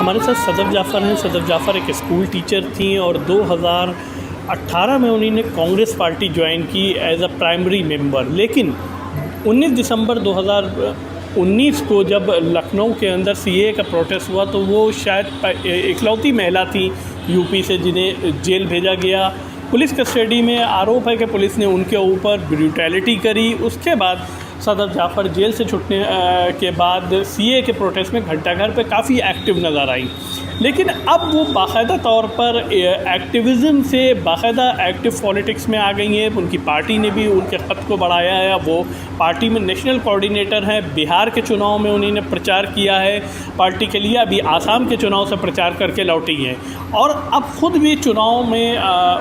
हमारे साथ सदर जाफ़र हैं। सदर जाफ़र एक स्कूल टीचर थी और 2018 में उन्होंने कांग्रेस पार्टी ज्वाइन की एज अ प्राइमरी मेंबर। लेकिन 19 दिसंबर 2019 को जब लखनऊ के अंदर सीएए का प्रोटेस्ट हुआ तो वो शायद इकलौती महिला थी यूपी से जिन्हें जेल भेजा गया। पुलिस कस्टडी में आरोप है कि पुलिस ने उनके ऊपर ब्रूटैलिटी करी। उसके बाद सदर जाफ़र जेल से छूटने के बाद सीए के प्रोटेस्ट में घंटाघर पे काफ़ी एक्टिव नज़र आई। लेकिन अब वो बाकायदा तौर पर एक्टिविज़म से बाकायदा एक्टिव पॉलिटिक्स में आ गई हैं। उनकी पार्टी ने भी उनके ख़त को बढ़ाया है। वो पार्टी में नेशनल कोऑर्डिनेटर हैं। बिहार के चुनाव में उन्होंने प्रचार किया है पार्टी के लिए। अभी आसाम के चुनाव से प्रचार करके लौटी हैं और अब ख़ुद भी चुनाव में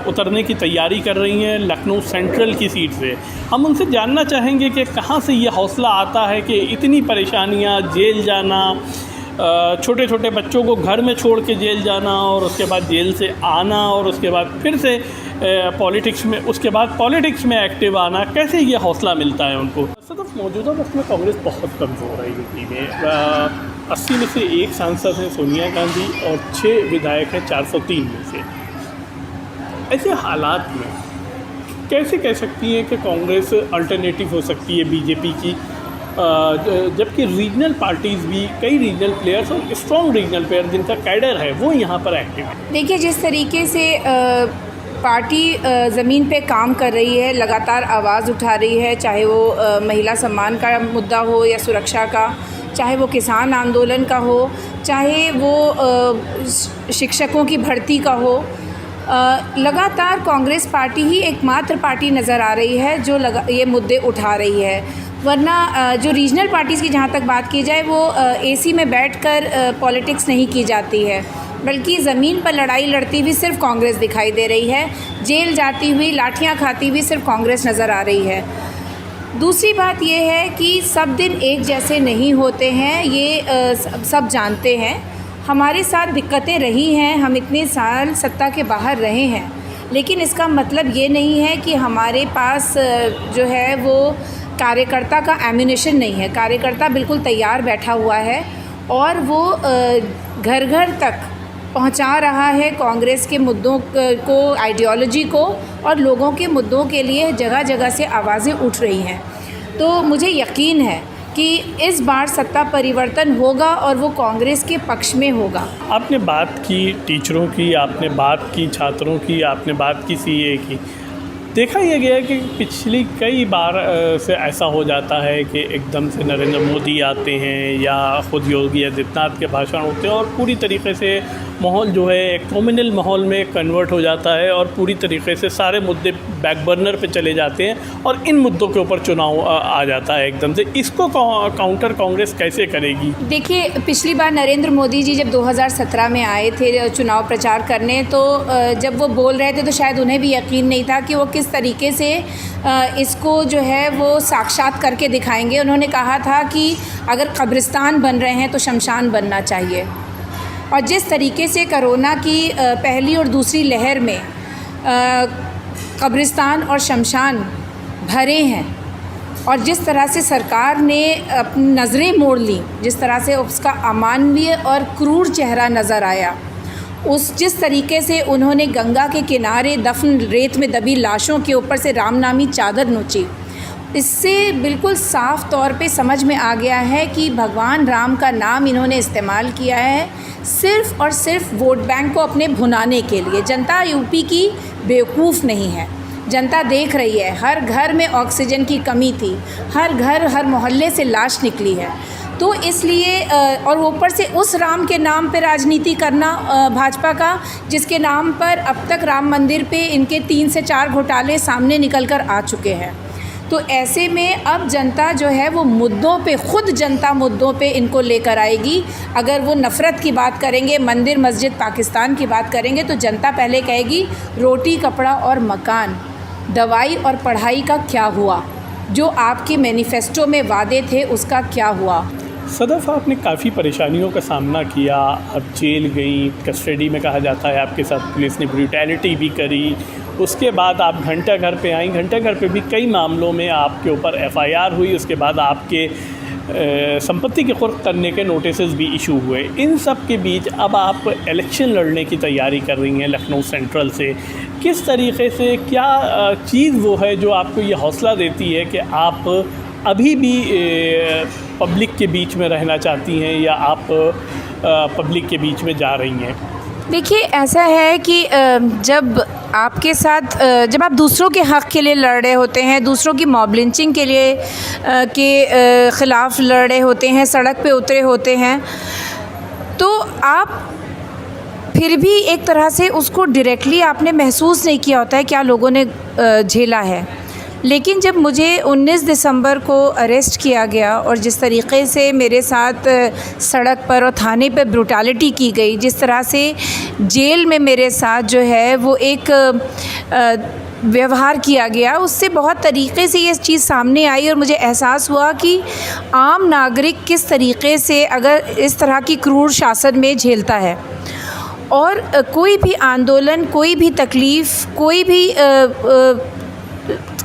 उतरने की तैयारी कर रही हैं लखनऊ सेंट्रल की सीट से। हम उनसे जानना चाहेंगे कि कहाँ से ये हौसला आता है कि इतनी परेशानियाँ, जेल जाना, छोटे छोटे बच्चों को घर में छोड़ के जेल जाना और उसके बाद जेल से आना और उसके बाद फिर से पॉलिटिक्स में एक्टिव आना, कैसे ये हौसला मिलता है उनको? सदफ, मौजूदा वक्त में कांग्रेस बहुत कमज़ोर है यूपी में। 80 में से एक सांसद हैं सोनिया गांधी और 6 विधायक हैं 403 में से। ऐसे हालात में कैसे कह सकती हैं कि कांग्रेस अल्टरनेटिव हो सकती है बीजेपी की, जबकि रीजनल पार्टीज़ भी, कई रीजनल प्लेयर्स और स्ट्रॉन्ग रीजनल प्लेयर जिनका कैडर है वो यहाँ पर एक्टिव है? देखिए, जिस तरीके से पार्टी ज़मीन पे काम कर रही है, लगातार आवाज़ उठा रही है, चाहे वो महिला सम्मान का मुद्दा हो या सुरक्षा का, चाहे वो किसान आंदोलन का हो, चाहे वो शिक्षकों की भर्ती का हो, लगातार कांग्रेस पार्टी ही एकमात्र पार्टी नज़र आ रही है जो ये मुद्दे उठा रही है। वरना जो रीजनल पार्टीज़ की जहाँ तक बात की जाए वो एसी में बैठकर पॉलिटिक्स नहीं की जाती है, बल्कि ज़मीन पर लड़ाई लड़ती हुई सिर्फ कांग्रेस दिखाई दे रही है। जेल जाती हुई, लाठियाँ खाती हुई सिर्फ कांग्रेस नज़र आ रही है। दूसरी बात ये है कि सब दिन एक जैसे नहीं होते हैं, ये सब जानते हैं। हमारे साथ दिक्कतें रही हैं, हम इतने साल सत्ता के बाहर रहे हैं, लेकिन इसका मतलब ये नहीं है कि हमारे पास जो है वो कार्यकर्ता का एम्यूनेशन नहीं है। कार्यकर्ता बिल्कुल तैयार बैठा हुआ है और वो घर घर तक पहुंचा रहा है कांग्रेस के मुद्दों को, आइडियोलॉजी को, और लोगों के मुद्दों के लिए जगह जगह से आवाज़ें उठ रही हैं। तो मुझे यकीन है कि इस बार सत्ता परिवर्तन होगा और वो कांग्रेस के पक्ष में होगा। आपने बात की टीचरों की, आपने बात की छात्रों की, आपने बात की सीए की। देखा यह गया है कि पिछली कई बार से ऐसा हो जाता है कि एकदम से नरेंद्र मोदी आते हैं या ख़ुद योगी आदित्यनाथ के भाषण होते हैं और पूरी तरीके से माहौल जो है एक कम्युनल माहौल में कन्वर्ट हो जाता है और पूरी तरीके से सारे मुद्दे बैक बर्नर पे चले जाते हैं और इन मुद्दों के ऊपर चुनाव आ जाता है एकदम से। इसको काउंटर कांग्रेस कैसे करेगी? देखिए, पिछली बार नरेंद्र मोदी जी जब 2017 में आए थे चुनाव प्रचार करने, तो जब वो बोल रहे थे तो शायद उन्हें भी यकीन नहीं था कि वो किस तरीके से इसको जो है वो साक्षात करके दिखाएंगे। उन्होंने कहा था कि अगर कब्रिस्तान बन रहे हैं तो शमशान बनना चाहिए। और जिस तरीके से कोरोना की पहली और दूसरी लहर में कब्रिस्तान और शमशान भरे हैं और जिस तरह से सरकार ने अपनी नज़रें मोड़ ली, जिस तरह से उसका अमानवीय और क्रूर चेहरा नज़र आया, जिस तरीके से उन्होंने गंगा के किनारे दफन रेत में दबी लाशों के ऊपर से रामनामी चादर नोची, इससे बिल्कुल साफ़ तौर पे समझ में आ गया है कि भगवान राम का नाम इन्होंने इस्तेमाल किया है सिर्फ़ और सिर्फ वोट बैंक को अपने भुनाने के लिए। जनता यूपी की बेवकूफ़ नहीं है, जनता देख रही है। हर घर में ऑक्सीजन की कमी थी, हर घर, हर मोहल्ले से लाश निकली है। तो इसलिए और ऊपर से उस राम के नाम पे राजनीति करना भाजपा का, जिसके नाम पर अब तक राम मंदिर पे इनके 3 से 4 घोटाले सामने निकल कर आ चुके हैं। तो ऐसे में अब जनता जो है वो मुद्दों पे, खुद जनता मुद्दों पे इनको लेकर आएगी। अगर वो नफ़रत की बात करेंगे, मंदिर मस्जिद पाकिस्तान की बात करेंगे, तो जनता पहले कहेगी रोटी कपड़ा और मकान, दवाई और पढ़ाई का क्या हुआ, जो आपके मैनिफेस्टो में वादे थे उसका क्या हुआ। सदफ, आपने काफ़ी परेशानियों का सामना किया, अब जेल गई, कस्टडी में कहा जाता है आपके साथ पुलिस ने ब्रूटैलिटी भी करी, उसके बाद आप घंटाघर पे आई। घंटाघर पे भी कई मामलों में आपके ऊपर एफआईआर हुई, उसके बाद आपके संपत्ति के कुर्क करने के नोटिसेस भी इशू हुए। इन सब के बीच अब आप इलेक्शन लड़ने की तैयारी कर रही हैं लखनऊ सेंट्रल से। किस तरीके से, क्या चीज़ वो है जो आपको ये हौसला देती है कि आप अभी भी पब्लिक के बीच में रहना चाहती हैं या आप पब्लिक के बीच में जा रही हैं? देखिए, ऐसा है कि जब आपके साथ जब आप दूसरों के हक़ के लिए लड़ रहे होते हैं, दूसरों की मॉब लिंचिंग के लिए के ख़िलाफ़ लड़ रहे होते हैं, सड़क पे उतरे होते हैं, तो आप फिर भी एक तरह से उसको डायरेक्टली आपने महसूस नहीं किया होता है क्या लोगों ने झेला है। लेकिन जब मुझे 19 दिसंबर को अरेस्ट किया गया और जिस तरीक़े से मेरे साथ सड़क पर और थाने पर ब्रूटैलिटी की गई, जिस तरह से जेल में मेरे साथ जो है वो एक व्यवहार किया गया, उससे बहुत तरीक़े से ये चीज़ सामने आई और मुझे एहसास हुआ कि आम नागरिक किस तरीक़े से अगर इस तरह की क्रूर शासन में झेलता है। और कोई भी आंदोलन, कोई भी तकलीफ़, कोई भी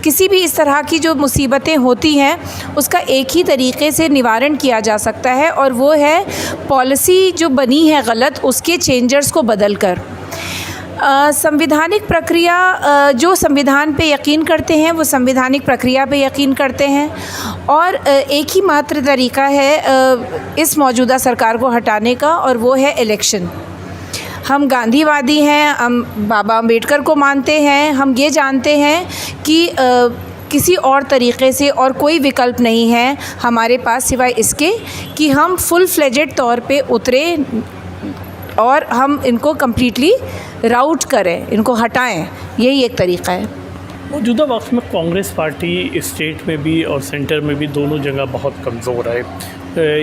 किसी भी इस तरह की जो मुसीबतें होती हैं उसका एक ही तरीक़े से निवारण किया जा सकता है और वो है पॉलिसी जो बनी है गलत, उसके चेंजर्स को बदल कर। संविधानिक प्रक्रिया, जो संविधान पे यकीन करते हैं वो संवैधानिक प्रक्रिया पे यकीन करते हैं और एक ही मात्र तरीक़ा है इस मौजूदा सरकार को हटाने का और वो है इलेक्शन। हम गांधीवादी हैं, हम बाबा अम्बेडकर को मानते हैं, हम ये जानते हैं कि किसी और तरीक़े से और कोई विकल्प नहीं है हमारे पास सिवाय इसके कि हम फुल फ्लेजेड तौर पे उतरे और हम इनको कम्प्लीटली राउट करें, इनको हटाएं। यही एक तरीक़ा है। मौजूदा वक्त में कांग्रेस पार्टी स्टेट में भी और सेंटर में भी दोनों जगह बहुत कमज़ोर है,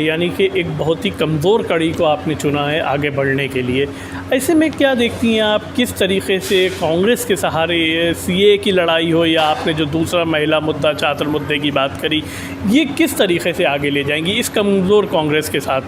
यानी कि एक बहुत ही कमज़ोर कड़ी को आपने चुना है आगे बढ़ने के लिए। ऐसे में क्या देखती हैं आप, किस तरीके से कांग्रेस के सहारे सीए की लड़ाई हो या आपने जो दूसरा महिला मुद्दा, छात्र मुद्दे की बात करी, ये किस तरीके से आगे ले जाएंगी इस कमज़ोर कांग्रेस के साथ?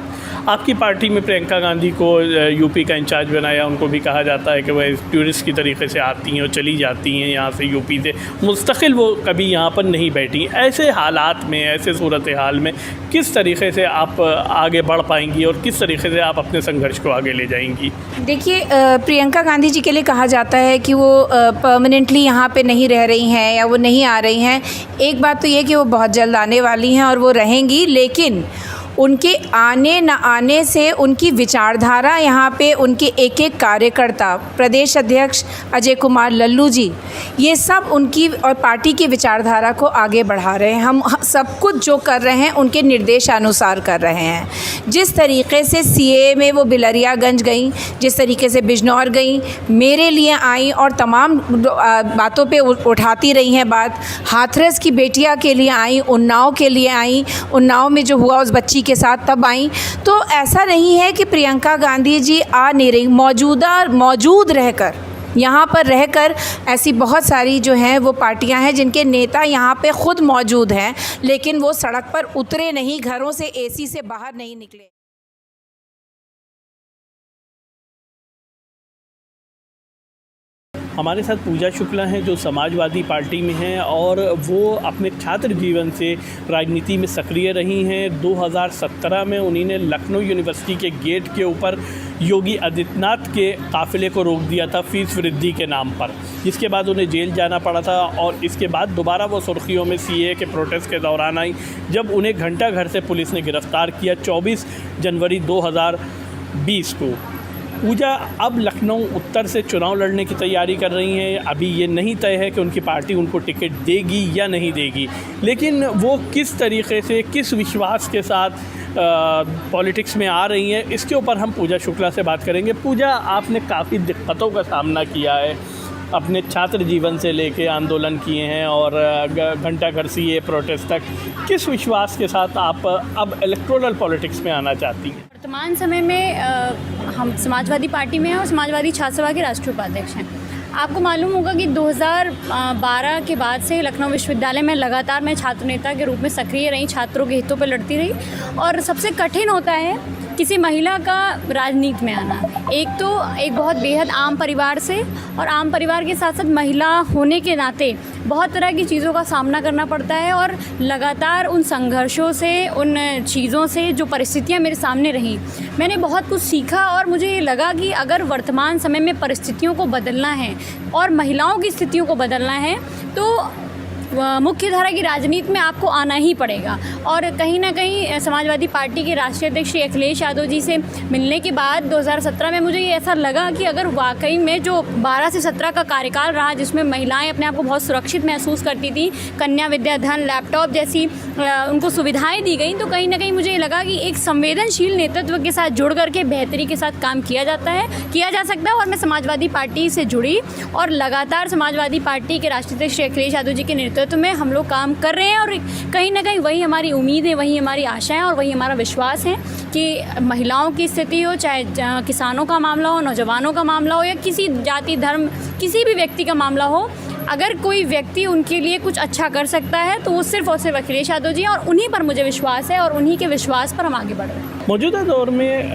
आपकी पार्टी में प्रियंका गांधी को यूपी का इंचार्ज बनाया, उनको भी कहा जाता है कि वह टूरिस्ट की तरीके से आती हैं और चली जाती हैं यहाँ से, यूपी से मुस्तकिल वो कभी यहाँ पर नहीं बैठी। ऐसे हालात में, ऐसे सूरत हाल में किस तरीके से आप आगे बढ़ पाएंगी और किस तरीके से आप अपने संघर्ष को आगे ले जाएंगी? देखिए, प्रियंका गांधी जी के लिए कहा जाता है कि वो परमानेंटली यहाँ पे नहीं रह रही हैं या वो नहीं आ रही हैं। एक बात तो ये कि वो बहुत जल्द आने वाली हैं और वो रहेंगी, लेकिन उनके आने न आने से उनकी विचारधारा यहाँ पे उनके एक एक कार्यकर्ता, प्रदेश अध्यक्ष अजय कुमार लल्लू जी, ये सब उनकी और पार्टी की विचारधारा को आगे बढ़ा रहे हैं। हम सब कुछ जो कर रहे हैं उनके निर्देशानुसार कर रहे हैं। जिस तरीके से सीए में वो बिलरियागंज गई, जिस तरीके से बिजनौर गई, मेरे लिए आई और तमाम बातों पे उठाती रही हैं बात, हाथरस की बेटिया के लिए आई, उन्नाव के लिए आई, उन्नाव में जो हुआ उस बच्ची के साथ तब आई। तो ऐसा नहीं है कि प्रियंका गांधी जी आ नहीं रही, मौजूद रहकर, यहाँ पर रहकर ऐसी बहुत सारी जो हैं वो पार्टियां हैं जिनके नेता यहाँ पे ख़ुद मौजूद हैं, लेकिन वो सड़क पर उतरे नहीं, घरों से एसी से बाहर नहीं निकले। हमारे साथ पूजा शुक्ला हैं जो समाजवादी पार्टी में हैं और वो अपने छात्र जीवन से राजनीति में सक्रिय रही हैं। 2017 में उन्हीं ने लखनऊ यूनिवर्सिटी के गेट के ऊपर योगी आदित्यनाथ के काफ़िले को रोक दिया था फ़ीस वृद्धि के नाम पर, जिसके बाद उन्हें जेल जाना पड़ा था और इसके बाद दोबारा वो सुर्खियों में सीए के प्रोटेस्ट के दौरान आई, जब उन्हें घंटा घर से पुलिस ने गिरफ़्तार किया 24 जनवरी 2020 को। पूजा अब लखनऊ उत्तर से चुनाव लड़ने की तैयारी कर रही हैं। अभी ये नहीं तय है कि उनकी पार्टी उनको टिकट देगी या नहीं देगी, लेकिन वो किस तरीके से, किस विश्वास के साथ पॉलिटिक्स में आ रही हैं, इसके ऊपर हम पूजा शुक्ला से बात करेंगे। पूजा, आपने काफ़ी दिक्कतों का सामना किया है, अपने छात्र जीवन से लेके आंदोलन किए हैं और घंटा घर सीए प्रोटेस्ट तक। किस विश्वास के साथ आप अब इलेक्टोरल पॉलिटिक्स में आना चाहती हैं? वर्तमान समय में हम समाजवादी पार्टी में हैं और समाजवादी छात्र सभा के राष्ट्रीय उपाध्यक्ष हैं। आपको मालूम होगा कि 2012 के बाद से लखनऊ विश्वविद्यालय में लगातार मैं छात्र नेता के रूप में सक्रिय रही, छात्रों के हितों पर लड़ती रही। और सबसे कठिन होता है किसी महिला का राजनीति में आना। एक तो एक बहुत बेहद आम परिवार से, और आम परिवार के साथ साथ महिला होने के नाते बहुत तरह की चीज़ों का सामना करना पड़ता है और लगातार उन संघर्षों से, उन चीज़ों से, जो परिस्थितियाँ मेरे सामने रहीं, मैंने बहुत कुछ सीखा और मुझे ये लगा कि अगर वर्तमान समय में परिस्थितियों को बदलना है और महिलाओं की स्थितियों को बदलना है तो मुख्य धारा की राजनीति में आपको आना ही पड़ेगा। और कहीं ना कहीं समाजवादी पार्टी के राष्ट्रीय अध्यक्ष श्री अखिलेश यादव जी से मिलने के बाद 2017 में मुझे ये ऐसा लगा कि अगर वाकई में जो 12 से 17 का कार्यकाल रहा जिसमें महिलाएं अपने आप को बहुत सुरक्षित महसूस करती थी, कन्या विद्याधन, लैपटॉप जैसी उनको सुविधाएं दी गई, तो कहीं ना कहीं मुझे लगा कि एक संवेदनशील नेतृत्व के साथ जुड़ करके बेहतरी के साथ काम किया जा सकता है। और मैं समाजवादी पार्टी से जुड़ी और लगातार समाजवादी पार्टी के राष्ट्रीय अध्यक्ष श्री अखिलेश यादव जी के नेतृत्व में हम लोग काम कर रहे हैं और कहीं ना कहीं वही हमारी उम्मीद है, वही हमारी आशा है और वही हमारा विश्वास है कि महिलाओं की स्थिति हो, चाहे किसानों का मामला हो, नौजवानों का मामला हो या किसी जाति धर्म किसी भी व्यक्ति का मामला हो, अगर कोई व्यक्ति उनके लिए कुछ अच्छा कर सकता है तो वो सिर्फ और सिर्फ अखिलेश यादव जी हैं और उन्हीं पर मुझे विश्वास है और उन्हीं के विश्वास पर हम आगे बढ़ रहे हैं। मौजूदा दौर में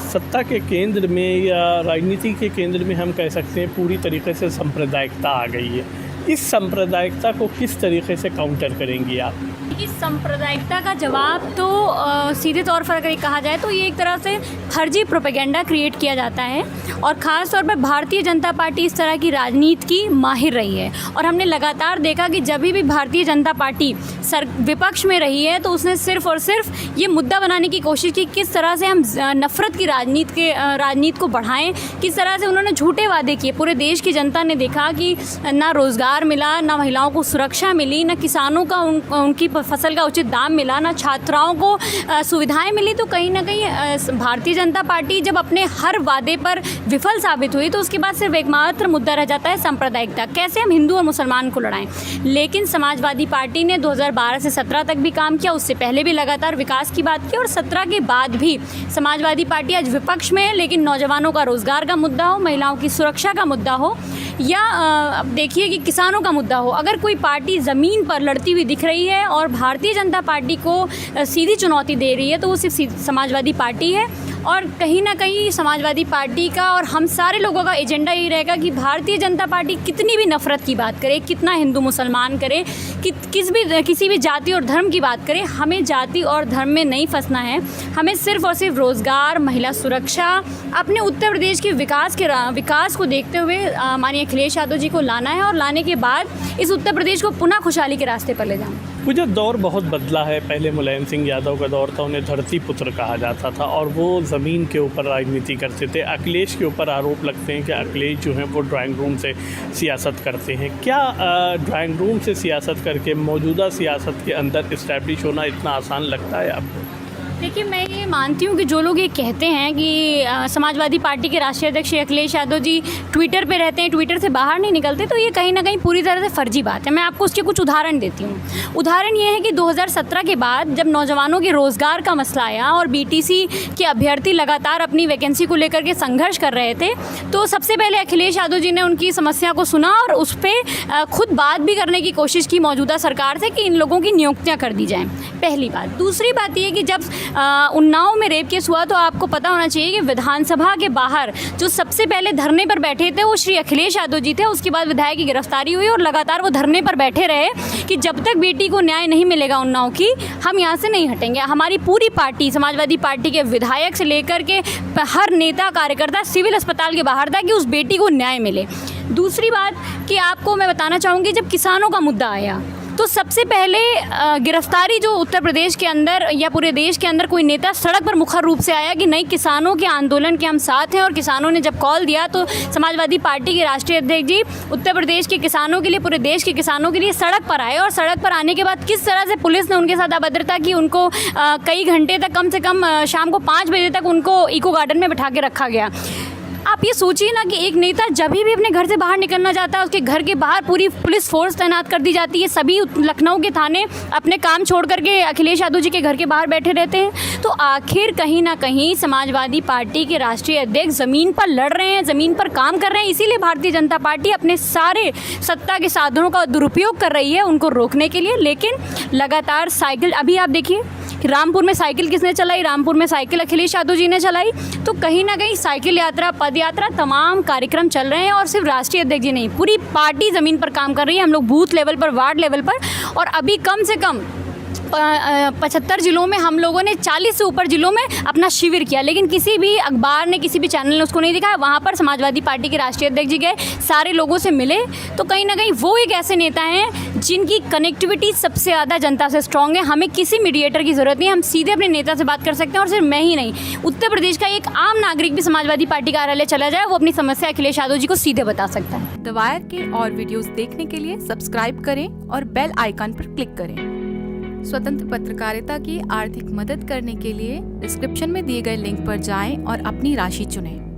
सत्ता के केंद्र में या राजनीति के केंद्र में हम कह सकते हैं पूरी तरीके से सांप्रदायिकता आ गई है। इस सांप्रदायिकता को किस तरीके से काउंटर करेंगी आप? इस सांप्रदायिकता का जवाब तो सीधे तौर पर अगर कहा जाए तो ये एक तरह से फर्जी प्रोपेगेंडा क्रिएट किया जाता है और ख़ास तौर पर भारतीय जनता पार्टी इस तरह की राजनीति की माहिर रही है और हमने लगातार देखा कि जब भी भारतीय जनता पार्टी विपक्ष में रही है तो उसने सिर्फ और सिर्फ ये मुद्दा बनाने की कोशिश की किस तरह से हम नफ़रत की राजनीति को बढ़ाएं, किस तरह से उन्होंने झूठे वादे किए। पूरे देश की जनता ने देखा कि ना रोज़गार मिला, ना महिलाओं को सुरक्षा मिली, ना किसानों का उनकी फसल का उचित दाम मिला, ना छात्राओं को सुविधाएं मिली। तो कहीं ना कहीं भारतीय जनता पार्टी जब अपने हर वादे पर विफल साबित हुई तो उसके बाद सिर्फ एकमात्र मुद्दा रह जाता है सांप्रदायिकता, कैसे हम हिंदू और मुसलमान को लड़ाएं। लेकिन समाजवादी पार्टी ने 2012 से 17 तक भी काम किया, उससे पहले भी लगातार विकास की बात की और 17 के बाद भी समाजवादी पार्टी आज विपक्ष में है। लेकिन नौजवानों का रोज़गार का मुद्दा हो, महिलाओं की सुरक्षा का मुद्दा हो या अब देखिए कि किसानों का मुद्दा हो, अगर कोई पार्टी ज़मीन पर लड़ती हुई दिख रही है और भारतीय जनता पार्टी को सीधी चुनौती दे रही है तो वो सिर्फ समाजवादी पार्टी है। और कहीं ना कहीं समाजवादी पार्टी का और हम सारे लोगों का एजेंडा यही रहेगा कि भारतीय जनता पार्टी कितनी भी नफ़रत की बात करे, कितना हिंदू मुसलमान करे, किसी भी जाति और धर्म की बात करे, हमें जाति और धर्म में नहीं फंसना है। हमें सिर्फ और सिर्फ रोज़गार, महिला सुरक्षा, अपने उत्तर प्रदेश के विकास को देखते हुए माननीय अखिलेश यादव जी को लाना है और लाने के बाद इस उत्तर प्रदेश को पुनः खुशहाली के रास्ते पर ले जाना। मुझे दौर बहुत बदला है। पहले मुलायम सिंह यादव का दौर था, उन्हें धरती पुत्र कहा जाता था और वो ज़मीन के ऊपर राजनीति करते थे। अखिलेश के ऊपर आरोप लगते हैं कि अखिलेश जो हैं वो ड्राइंग रूम से सियासत करते हैं। क्या ड्राइंग रूम से सियासत करके मौजूदा सियासत के अंदर इस्टेब्लिश होना इतना आसान लगता है आपको? देखिए, मैं ये मानती हूँ कि जो लोग ये कहते हैं कि समाजवादी पार्टी के राष्ट्रीय अध्यक्ष अखिलेश यादव जी ट्विटर पे रहते हैं, ट्विटर से बाहर नहीं निकलते, तो ये कहीं ना कहीं पूरी तरह से फर्जी बात है। मैं आपको उसके कुछ उदाहरण देती हूँ। उदाहरण ये है कि 2017 के बाद जब नौजवानों के रोज़गार का मसला आया और बीटीसी के अभ्यर्थी लगातार अपनी वैकेंसी को लेकर के संघर्ष कर रहे थे, तो सबसे पहले अखिलेश यादव जी ने उनकी समस्या को सुना और उस पर खुद बात भी करने की कोशिश की मौजूदा सरकार से कि इन लोगों की नियुक्तियाँ कर दी जाएँ। पहली बात। दूसरी बात ये कि जब उन्नाव में रेप केस हुआ तो आपको पता होना चाहिए कि विधानसभा के बाहर जो सबसे पहले धरने पर बैठे थे वो श्री अखिलेश यादव जी थे। उसके बाद विधायक की गिरफ्तारी हुई और लगातार वो धरने पर बैठे रहे कि जब तक बेटी को न्याय नहीं मिलेगा उन्नाव की, हम यहाँ से नहीं हटेंगे। हमारी पूरी पार्टी, समाजवादी पार्टी के विधायक से लेकर के हर नेता कार्यकर्ता सिविल अस्पताल के बाहर था कि उस बेटी को न्याय मिले। दूसरी बात कि आपको मैं बताना चाहूँगी, जब किसानों का मुद्दा आया तो सबसे पहले गिरफ्तारी जो उत्तर प्रदेश के अंदर या पूरे देश के अंदर कोई नेता सड़क पर मुखर रूप से आया कि नहीं, किसानों के आंदोलन के हम साथ हैं, और किसानों ने जब कॉल दिया तो समाजवादी पार्टी के राष्ट्रीय अध्यक्ष जी उत्तर प्रदेश के किसानों के लिए, पूरे देश के किसानों के लिए सड़क पर आए। और सड़क पर आने के बाद किस तरह से पुलिस ने उनके साथ अभद्रता की, उनको कई घंटे तक, कम से कम शाम को 5 बजे तक उनको इको गार्डन में बिठा के रखा गया। आप ये सोचिए ना कि एक नेता जब भी अपने घर से बाहर निकलना चाहता है उसके घर के बाहर पूरी पुलिस फोर्स तैनात कर दी जाती है। सभी लखनऊ के थाने अपने काम छोड़ करके अखिलेश यादव जी के घर के बाहर बैठे रहते हैं। तो आखिर कहीं ना कहीं समाजवादी पार्टी के राष्ट्रीय अध्यक्ष ज़मीन पर लड़ रहे हैं, ज़मीन पर काम कर रहे हैं। इसीलिए भारतीय जनता पार्टी अपने सारे सत्ता के साधनों का दुरुपयोग कर रही है उनको रोकने के लिए। लेकिन लगातार साइकिल, अभी आप देखिए कि रामपुर में साइकिल किसने चलाई, रामपुर में साइकिल अखिलेश यादव जी ने चलाई। तो कहीं ना कहीं साइकिल यात्रा, पद यात्रा, तमाम कार्यक्रम चल रहे हैं और सिर्फ राष्ट्रीय अध्यक्ष जी नहीं, पूरी पार्टी ज़मीन पर काम कर रही है। हम लोग बूथ लेवल पर, वार्ड लेवल पर, और अभी कम से कम 75 ज़िलों में हम लोगों ने 40 से ऊपर ज़िलों में अपना शिविर किया, लेकिन किसी भी अखबार ने, किसी भी चैनल ने उसको नहीं दिखाया। वहाँ पर समाजवादी पार्टी के राष्ट्रीय अध्यक्ष जी गए, सारे लोगों से मिले। तो कहीं ना कहीं वो एक ऐसे नेता हैं जिनकी कनेक्टिविटी सबसे ज़्यादा जनता से स्ट्रॉन्ग है। हमें किसी मीडिएटर की ज़रूरत नहीं है, हम सीधे अपने नेता से बात कर सकते हैं। और सिर्फ मैं ही नहीं, उत्तर प्रदेश का एक आम नागरिक भी समाजवादी पार्टी कार्यालय चला जाए, वो अपनी समस्या अखिलेश यादव जी को सीधे बता सकता है। द वायर के और वीडियोस देखने के लिए सब्सक्राइब करें और बेल आइकन पर क्लिक करें। स्वतंत्र पत्रकारिता की आर्थिक मदद करने के लिए डिस्क्रिप्शन में दिए गए लिंक पर जाएं और अपनी राशि चुनें।